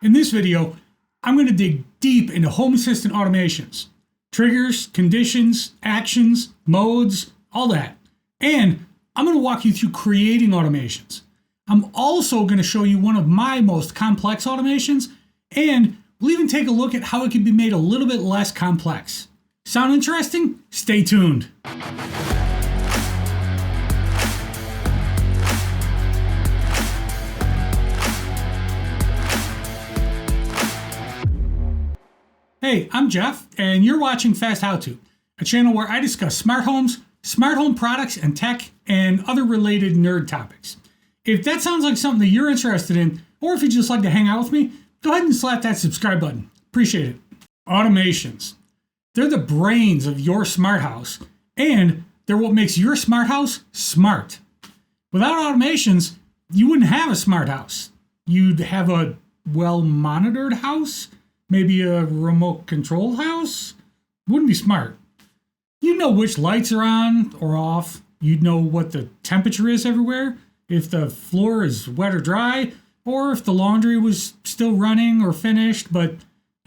In this video, I'm going to dig deep into Home Assistant automations, triggers, conditions, actions, modes, all that. And I'm going to walk you through creating automations. I'm also going to show you one of my most complex automations, and we'll even take a look at how it can be made a little bit less complex. Sound interesting? Stay tuned. Hey, I'm Jeff, and you're watching Fast How To, a channel where I discuss smart homes, smart home products and tech, and other related nerd topics. If that sounds like something that you're interested in, or if you'd just like to hang out with me, go ahead and slap that subscribe button. Appreciate it. Automations. They're the brains of your smart house, and they're what makes your smart house smart. Without automations, you wouldn't have a smart house. You'd have a well-monitored house. Maybe a remote controlled house? Wouldn't be smart. You'd know which lights are on or off. You'd know what the temperature is everywhere, if the floor is wet or dry, or if the laundry was still running or finished, but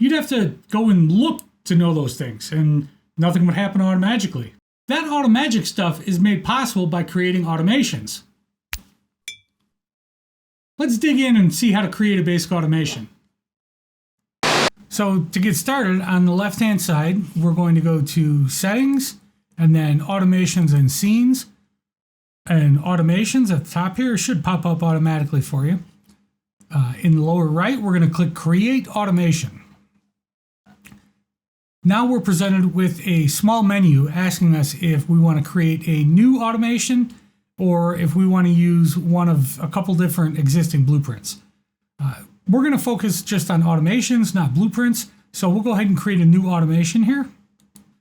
you'd have to go and look to know those things, and nothing would happen automatically. That automagic stuff is made possible by creating automations. Let's dig in and see how to create a basic automation. So to get started, on the left-hand side, we're going to go to Settings, and then Automations and Scenes. And Automations at the top here should pop up automatically for you. In the lower right, we're going to click Create Automation. Now we're presented with a small menu asking us if we want to create a new automation or if we want to use one of a couple different existing blueprints. We're going to focus just on automations, not blueprints. So we'll go ahead and create a new automation here.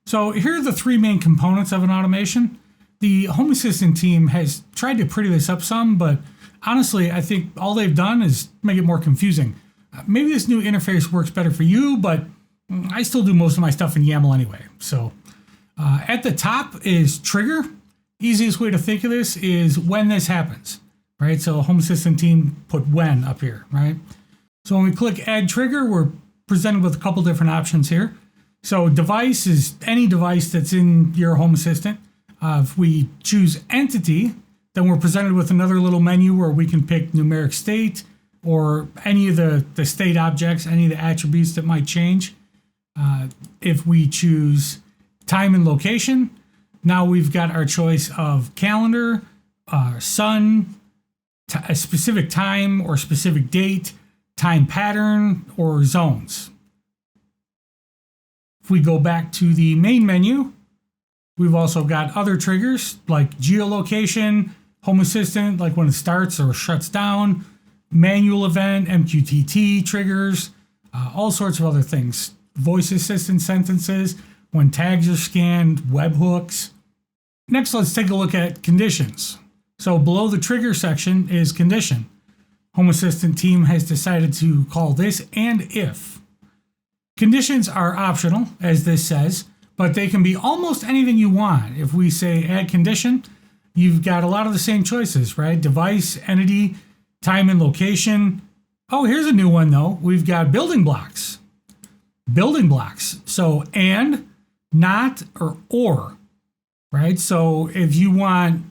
So here are the three main components of an automation. The Home Assistant team has tried to pretty this up some, but honestly, I think all they've done is make it more confusing. Maybe this new interface works better for you, but I still do most of my stuff in YAML anyway. So at the top is trigger. Easiest way to think of this is when this happens, right? So Home Assistant team put when up here, right? So when we click Add Trigger, we're presented with a couple different options here. So device is any device that's in your Home Assistant. If we choose Entity, then we're presented with another little menu where we can pick numeric state or any of the state objects, any of the attributes that might change. If we choose Time and Location, now we've got our choice of calendar, sun, a specific time or specific date, time pattern, or zones. If we go back to the main menu, we've also got other triggers like geolocation, Home Assistant, like when it starts or shuts down, manual event, MQTT triggers, all sorts of other things. Voice assistant sentences, when tags are scanned, webhooks. Next, let's take a look at conditions. So below the trigger section is condition. Home Assistant team has decided to call this and if. Conditions are optional, as this says, but they can be almost anything you want. If we say add condition, you've got a lot of the same choices, right? Device, entity, time and location. Oh, here's a new one though. We've got building blocks. Building blocks. So and, not, or, right? So if you want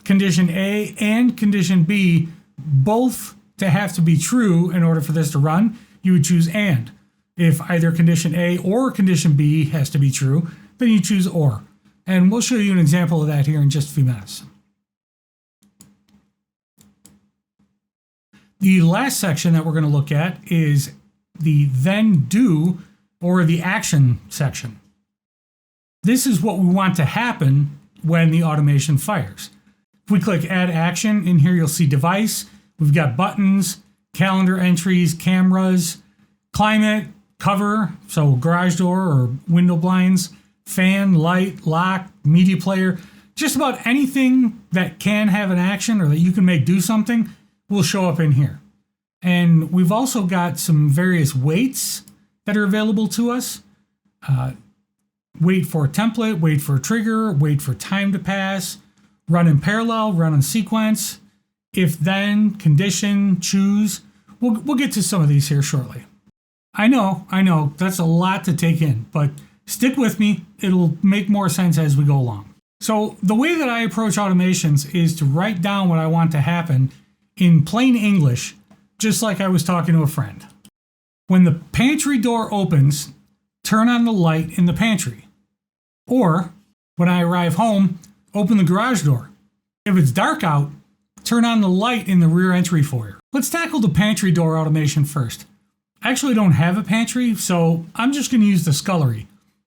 condition A and condition B both to have to be true in order for this to run, you would choose and. If either condition A or condition B has to be true, then you choose or. And we'll show you an example of that here in just a few minutes. The last section that we're going to look at is the then do or the action section. This is what we want to happen when the automation fires. If we click add action, in here you'll see device. We've got buttons, calendar entries, cameras, climate, cover, so garage door or window blinds, fan, light, lock, media player. Just about anything that can have an action or that you can make do something will show up in here. And we've also got some various waits that are available to us. Wait for a template, wait for a trigger, wait for time to pass, run in parallel, run in sequence, if then, condition, choose, we'll get to some of these here shortly. I know, that's a lot to take in, but stick with me. It'll make more sense as we go along. So the way that I approach automations is to write down what I want to happen in plain English, just like I was talking to a friend. When the pantry door opens, turn on the light in the pantry. Or, when I arrive home, open the garage door. If it's dark out, turn on the light in the rear entry foyer. Let's tackle the pantry door automation first. I actually don't have a pantry, so I'm just going to use the scullery.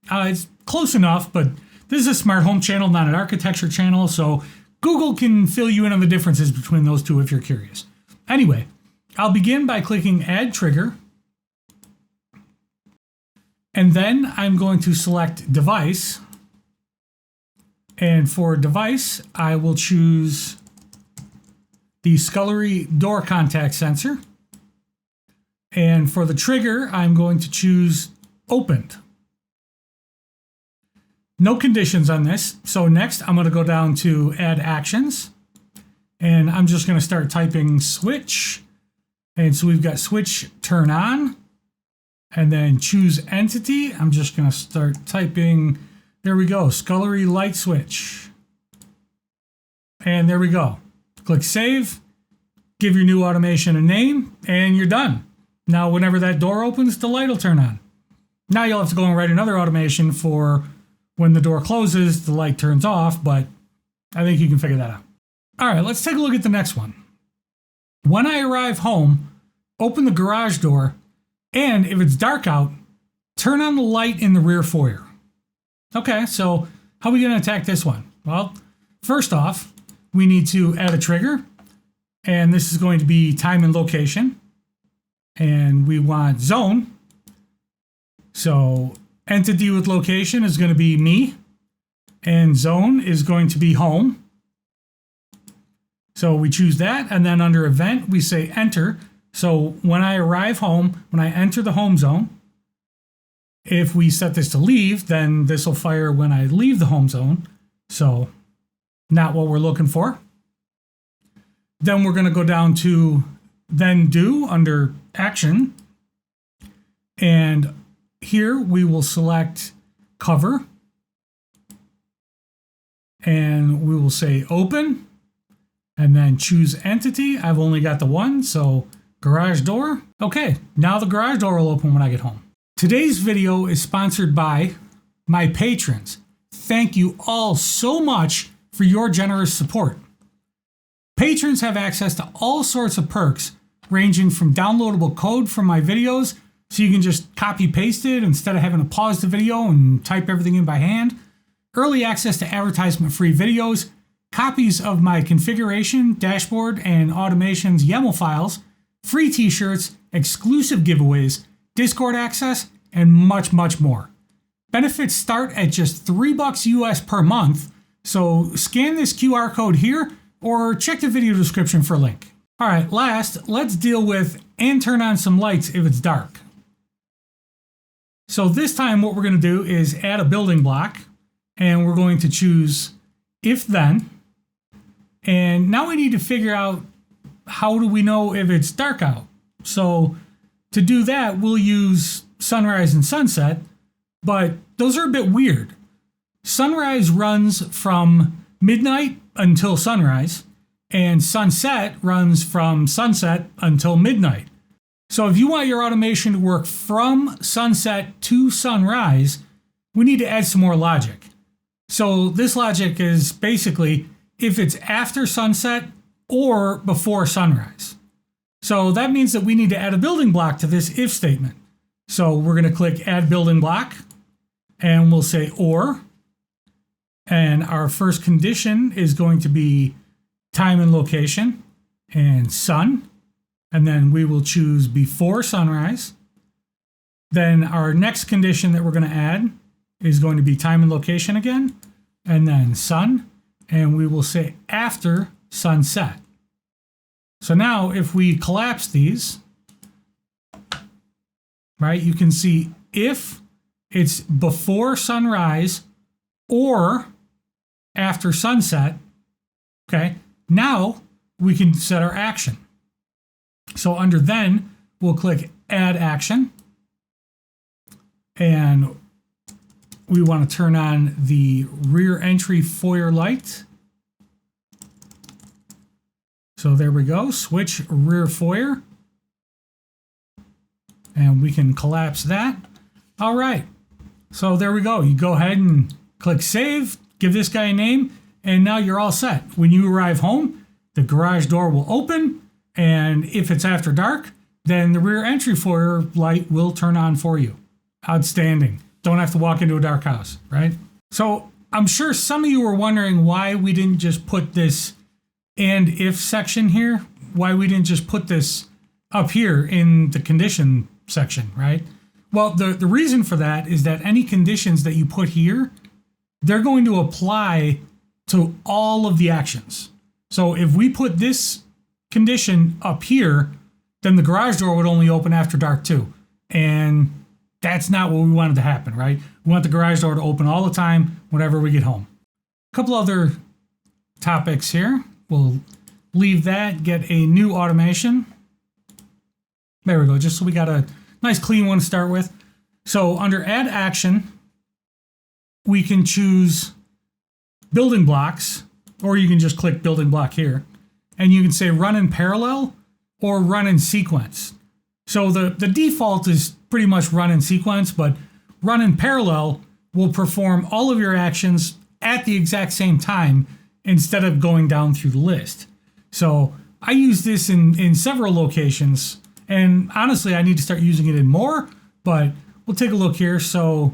It's close enough, but this is a smart home channel, not an architecture channel, so Google can fill you in on the differences between those two if you're curious. Anyway, I'll begin by clicking Add Trigger, and then I'm going to select Device, and for Device, I will choose the scullery door contact sensor, and for the trigger, I'm going to choose Opened. No conditions on this. So next, I'm going to go down to Add Actions. And I'm just going to start typing switch. And so we've got switch turn on. And then choose entity. I'm just going to start typing, there we go, scullery light switch. And there we go. Click Save. Give your new automation a name. And you're done. Now, whenever that door opens, the light will turn on. Now you'll have to go and write another automation for when the door closes, the light turns off, but I think you can figure that out. All right, let's take a look at the next one. When I arrive home, open the garage door, and if it's dark out, turn on the light in the rear foyer. Okay, so how are we going to attack this one? Well, first off, we need to add a trigger, and this is going to be time and location. And we want zone. So entity with location is going to be me. And zone is going to be home. So we choose that. And then under event, we say enter. So when I arrive home, when I enter the home zone, if we set this to leave, then this will fire when I leave the home zone. So not what we're looking for. Then we're going to go down to then do under action. And here we will select cover. And we will say open. And then choose entity. I've only got the one, so garage door. Okay, now the garage door will open when I get home. Today's video is sponsored by my patrons. Thank you all so much for your generous support. Patrons have access to all sorts of perks, ranging from downloadable code from my videos, so you can just copy paste it instead of having to pause the video and type everything in by hand, early access to advertisement-free videos, copies of my configuration, dashboard, and automations YAML files, free t-shirts, exclusive giveaways, Discord access, and much, much more. Benefits start at just $3 US per month, so scan this QR code here or check the video description for a link. All right, last, let's deal with and turn on some lights if it's dark. So this time what we're going to do is add a building block, and we're going to choose if then. And now we need to figure out how do we know if it's dark out. So to do that, we'll use sunrise and sunset, but those are a bit weird. Sunrise runs from midnight until sunrise, and sunset runs from sunset until midnight. So if you want your automation to work from sunset to sunrise, we need to add some more logic. So this logic is basically if it's after sunset or before sunrise. So that means that we need to add a building block to this if statement. So we're going to click Add Building Block, and we'll say or, and our first condition is going to be time and location and sun, and then we will choose before sunrise. Then our next condition that we're going to add is going to be time and location again, and then sun, and we will say after sunset. So now if we collapse these, right, you can see if it's before sunrise or after sunset, okay, now we can set our action. So under then, we'll click add action. And we want to turn on the rear entry foyer light. So there we go, switch rear foyer. And we can collapse that. All right, so there we go. You go ahead and click save, give this guy a name, and now you're all set. When you arrive home, the garage door will open, and if it's after dark, then the rear entry foyer light will turn on for you. Outstanding. Don't have to walk into a dark house, right? So I'm sure some of you were wondering why we didn't just put this and if section here, why we didn't just put this up here in the condition section, right? Well, the reason for that is that any conditions that you put here, they're going to apply to all of the actions. So if we put this condition up here, then the garage door would only open after dark too. And that's not what we wanted to happen, right? We want the garage door to open all the time whenever we get home. A couple other topics here. We'll leave that, get a new automation. There we go, just so we got a nice clean one to start with. So under add action, we can choose building blocks, or you can just click building block here. And you can say run in parallel or run in sequence. So the default is pretty much run in sequence, but run in parallel will perform all of your actions at the exact same time instead of going down through the list. So I use this in several locations, and honestly, I need to start using it in more, but we'll take a look here. So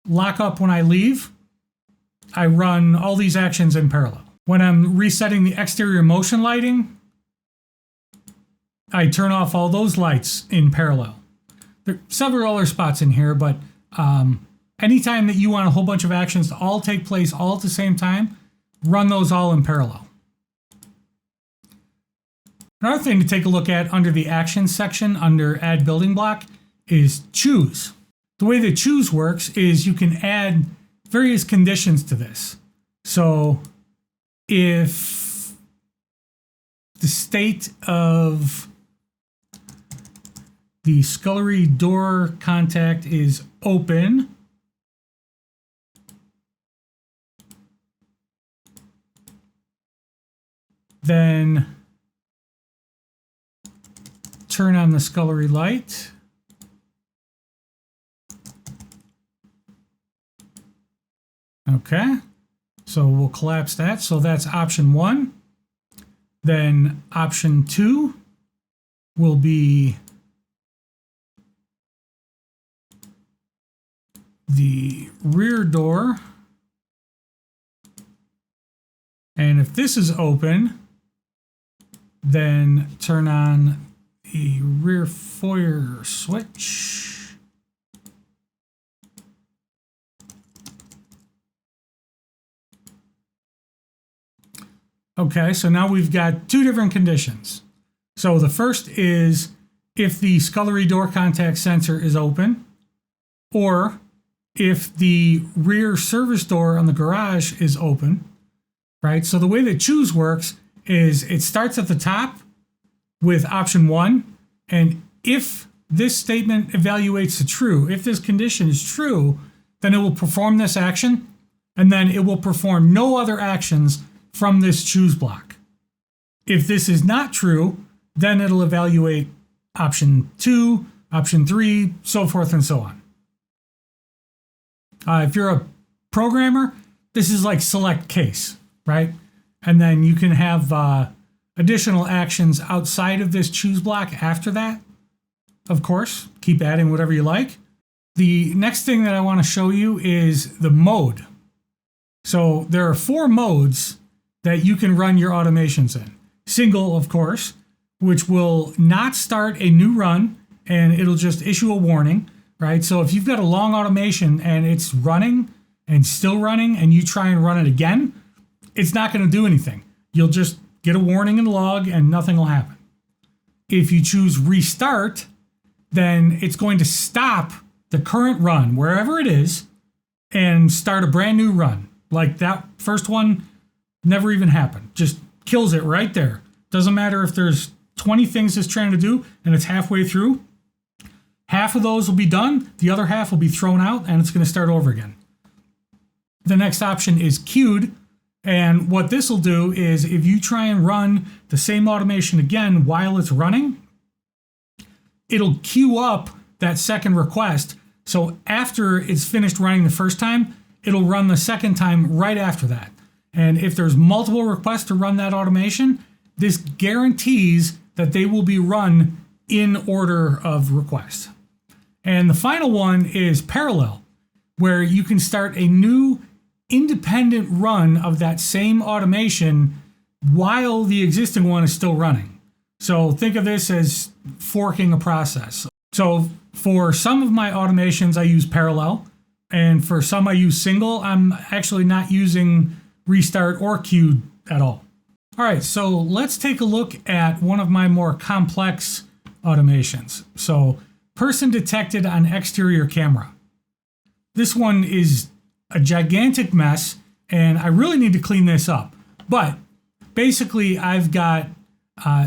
lock up when I leave, I run all these actions in parallel. When I'm resetting the exterior motion lighting, I turn off all those lights in parallel. There are several other spots in here, but anytime that you want a whole bunch of actions to all take place all at the same time, run those all in parallel. Another thing to take a look at under the actions section under add building block is choose. The way that choose works is you can add various conditions to this. So if the state of the scullery door contact is open, then turn on the scullery light. Okay, so we'll collapse that. So that's option 1. Then option 2 will be the rear door. And if this is open, then turn on the rear foyer switch. Okay, so now we've got 2 different conditions. So the first is if the scullery door contact sensor is open, or if the rear service door on the garage is open, right? So the way that choose works is it starts at the top with option 1, and if this statement evaluates to true, if this condition is true, then it will perform this action, and then it will perform no other actions from this choose block. If this is not true, then it'll evaluate option 2, option 3, so forth and so on. If you're a programmer, this is like select case, right? And then you can have additional actions outside of this choose block after that. Of course, keep adding whatever you like. The next thing that I want to show you is the mode. So there are 4 modes that you can run your automations in. Single, of course, which will not start a new run and it'll just issue a warning, right? So if you've got a long automation and it's running and still running and you try and run it again, it's not going to do anything. You'll just get a warning in the log and nothing will happen. If you choose restart, then it's going to stop the current run wherever it is and start a brand new run. Like that first one never even happened. Just kills it right there. Doesn't matter if there's 20 things it's trying to do and it's halfway through, half of those will be done, the other half will be thrown out, and it's going to start over again. The next option is queued, and what this will do is if you try and run the same automation again while it's running, it'll queue up that second request. So after it's finished running the first time, it'll run the second time right after that. And if there's multiple requests to run that automation, this guarantees that they will be run in order of request. And the final one is parallel, where you can start a new independent run of that same automation while the existing one is still running. So think of this as forking a process. So for some of my automations, I use parallel, and for some I use single. I'm actually not using restart or queued at all. All right, so let's take a look at one of my more complex automations. So person detected on exterior camera. This one is a gigantic mess, and I really need to clean this up. But basically, I've got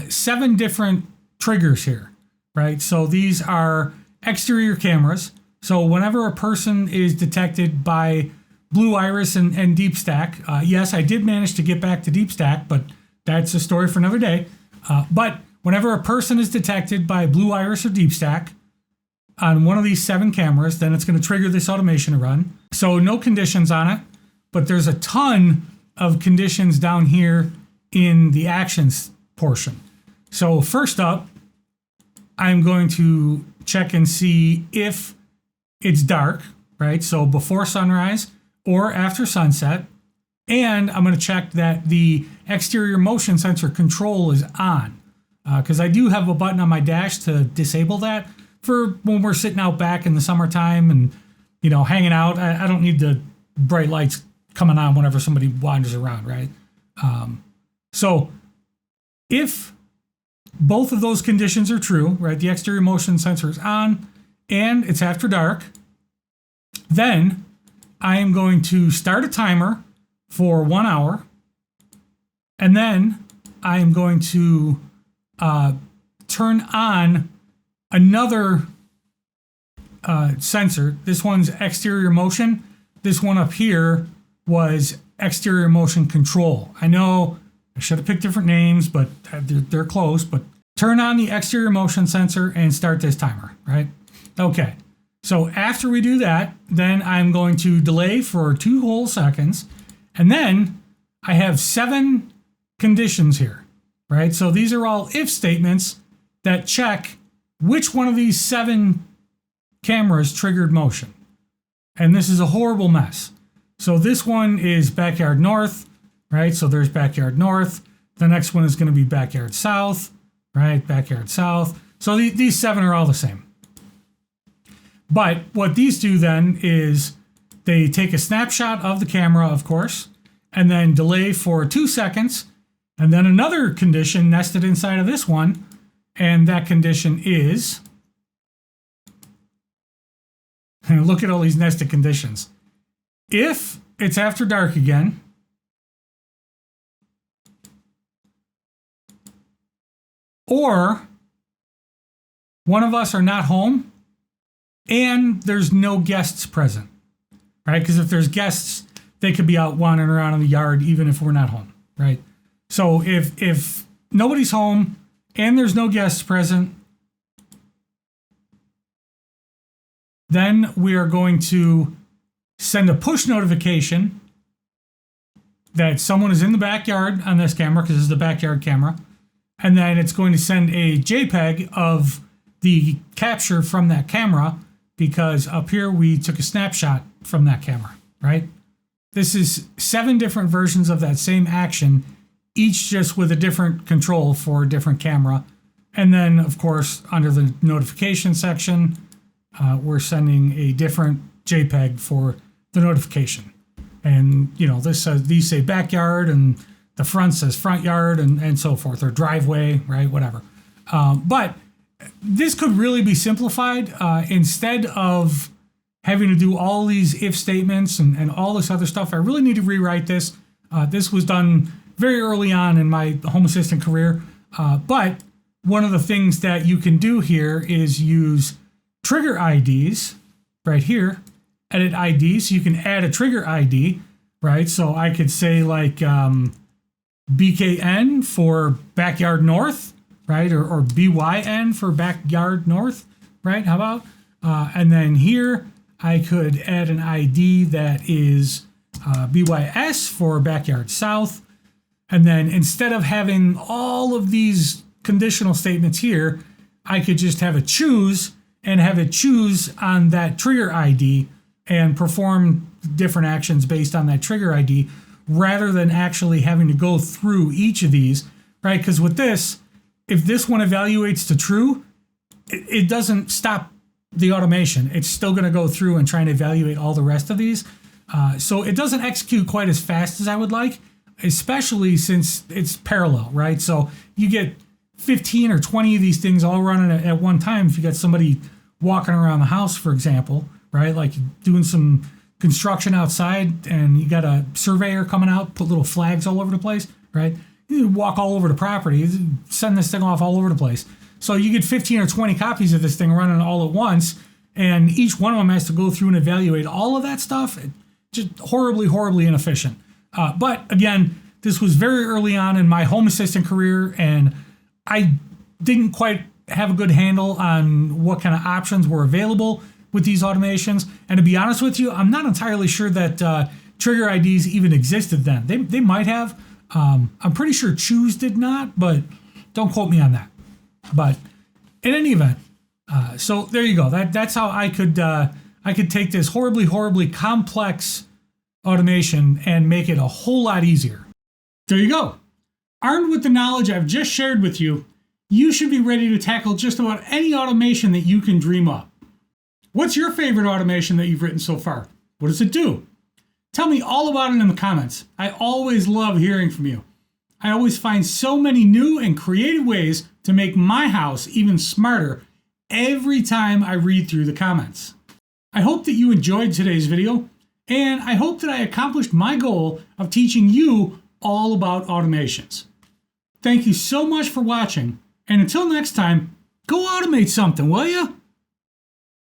7 different triggers here, right? So these are exterior cameras. So whenever a person is detected by Blue Iris and Deep Stack, yes, I did manage to get back to Deep Stack, but that's a story for another day. But whenever a person is detected by Blue Iris or Deep Stack on one of these 7 cameras, then it's going to trigger this automation to run. So no conditions on it, but there's a ton of conditions down here in the actions portion. So first up, I'm going to check and see if it's dark, right? So before sunrise or after sunset. And I'm going to check that the exterior motion sensor control is on, because I do have a button on my dash to disable that for when we're sitting out back in the summertime and, you know, hanging out. I don't need the bright lights coming on whenever somebody wanders around, right? So if both of those conditions are true, right, the exterior motion sensor is on and it's after dark, then I am going to start a timer for 1 hour, and then I am going to turn on another sensor. This one's exterior motion. This one up here was exterior motion control. I know I should have picked different names, but they're close. But turn on the exterior motion sensor and start this timer, right? Okay. So after we do that, then I'm going to delay for 2 whole seconds. And then I have 7 conditions here, right? So these are all if statements that check which one of these 7 cameras triggered motion. And this is a horrible mess. So this one is backyard north, right? So there's backyard north. The next one is going to be backyard south, right? Backyard south. So these 7 are all the same. But what these do then is they take a snapshot of the camera, of course, and then delay for 2 seconds, and then another condition nested inside of this one, and that condition is, and look at all these nested conditions. If it's after dark again, or one of us are not home, and there's no guests present, right? Because if there's guests, they could be out wandering around in the yard even if we're not home, right? So if nobody's home and there's no guests present, then we are going to send a push notification that someone is in the backyard on this camera, because this is the backyard camera, and then it's going to send a JPEG of the capture from that camera, because up here we took a snapshot from that camera, right? This is 7 different versions of that same action, each just with a different control for a different camera. And then, of course, under the notification section, we're sending a different JPEG for the notification. And, you know, these say backyard, and the front says front yard, and so forth, or driveway, right? Whatever. But this could really be simplified. Instead of having to do all these if statements and all this other stuff, I really need to rewrite this. This was done very early on in my Home Assistant career. But one of the things that you can do here is use trigger IDs right here, edit ID. So you can add a trigger ID, right? So I could say like BKN for backyard north, right? Or BYN for backyard north, right? How about? And then here I could add an ID that is BYS for backyard south. And then instead of having all of these conditional statements here, I could just have it choose and have it choose on that trigger ID and perform different actions based on that trigger ID rather than actually having to go through each of these, right? Because with this, if this one evaluates to true, it doesn't stop the automation. It's still going to go through and try and evaluate all the rest of these. So it doesn't execute quite as fast as I would like, especially since it's parallel, right? So you get 15 or 20 of these things all running at one time. If you got somebody walking around the house, for example, right? Like doing some construction outside and you got a surveyor coming out, put little flags all over the place, right? You walk all over the property, send this thing off all over the place. So you get 15 or 20 copies of this thing running all at once, and each one of them has to go through and evaluate all of that stuff. Just horribly, horribly inefficient. But again, this was very early on in my home assistant career, and I didn't quite have a good handle on what kind of options were available with these automations. And to be honest with you, I'm not entirely sure that trigger IDs even existed then. They might have. I'm pretty sure choose did not, but don't quote me on that. But in any event, so there you go. That's how I could take this horribly, horribly complex automation and make it a whole lot easier. There you go. Armed with the knowledge I've just shared with you, you should be ready to tackle just about any automation that you can dream up. What's your favorite automation that you've written so far? What does it do? Tell me all about it in the comments. I always love hearing from you. I always find so many new and creative ways to make my house even smarter every time I read through the comments. I hope that you enjoyed today's video, and I hope that I accomplished my goal of teaching you all about automations. Thank you so much for watching, and until next time, go automate something, will ya?